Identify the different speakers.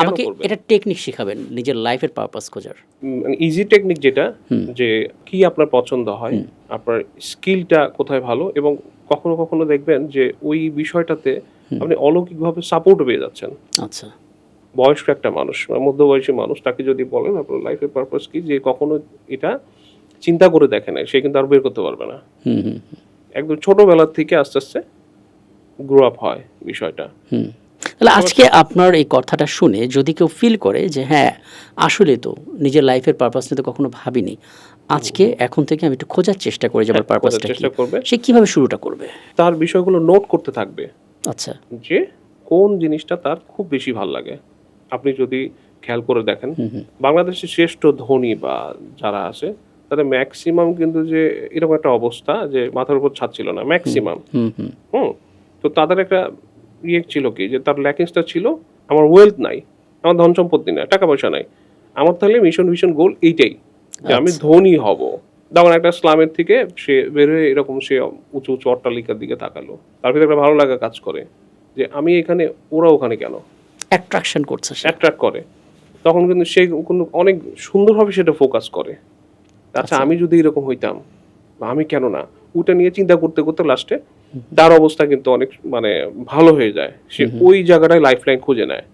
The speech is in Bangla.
Speaker 1: আমাকে এটা টেকনিক শেখাবেন নিজের লাইফের পারপাস খোঁজার।
Speaker 2: ইজি টেকনিক যেটা, যে কি আপনার পছন্দ হয়, আপনার স্কিলটা কোথায় ভালো, এবং কখনো কখনো দেখবেন যে ওই বিষয়টাতে আপনি অলৌকিকভাবে সাপোর্ট পেয়ে যাচ্ছেন।
Speaker 1: আচ্ছা।
Speaker 2: বয়স্ক একটা মানুষ, মধ্যবয়সী মানুষ, তাকে যদি বলেন আপনার লাইফের পারপাস কি, যে কখনো এটা চিন্তা করে দেখে নাই, সে কিন্তু আর বের করতে পারবে না। একদম ছোটবেলার থেকে আস্তে আস্তে গ্রো আপ হয় বিষয়টা।
Speaker 1: তাহলে আজকে আপনার এই কথাটা শুনে যদি কেউ ফিল করে যে হ্যাঁ আসলে তো নিজের লাইফের পারপাস নিয়ে তো কখনো ভাবিনি, আজকে এখন থেকে আমি একটু খোঁজার চেষ্টা করি যে আমার পারপাসটা কি,
Speaker 2: চেষ্টা করবে,
Speaker 1: সে কিভাবে শুরুটা করবে?
Speaker 2: তার বিষয়গুলো নোট করতে থাকবে,
Speaker 1: আচ্ছা।
Speaker 2: যে কোন জিনিসটা তার খুব বেশি ভাল লাগে। আপনি যদি খেয়াল করে দেখেন, বাংলাদেশের শ্রেষ্ঠ ধনী বা যারা আছে তাদের ম্যাক্সিমাম কিন্তু যে এরকম একটা অবস্থা যে মাথার উপর ছাদ ছিল না ম্যাক্সিমাম। তো তাদের একটা ছিল কি, যে তার ল্যাকিংসটা ছিল আমার ওয়েলথ নাই, আমার ধন সম্পত্তি নাই, টাকা পয়সা নাই, আমার তাহলে মিশন গোল এইটাই, যে আমি ধনী হব। তখন একটা স্লামের থেকে সে বের হয়ে এরকম সে উঁচু উঁচু অট্টালিকার দিকে তাকালো, তার ভিতরে একটা ভালো লাগা কাজ করে যে আমি এখানে, ওরা ওখানে কেন,
Speaker 1: অ্যাট্রাকশন করছে, সে
Speaker 2: অ্যাট্রাক্ট করে। তখন কিন্তু সে কিন্তু অনেক সুন্দরভাবে সেটা ফোকাস করে, আচ্ছা আমি যদি এরকম হইতাম, বা আমি কেন না, ওটা নিয়ে চিন্তা করতে করতে লাস্টে তার অবস্থা কিন্তু অনেক মানে ভালো হয়ে যায়, সে ওই জায়গাটায় লাইফ লাইন খুঁজে নেয়।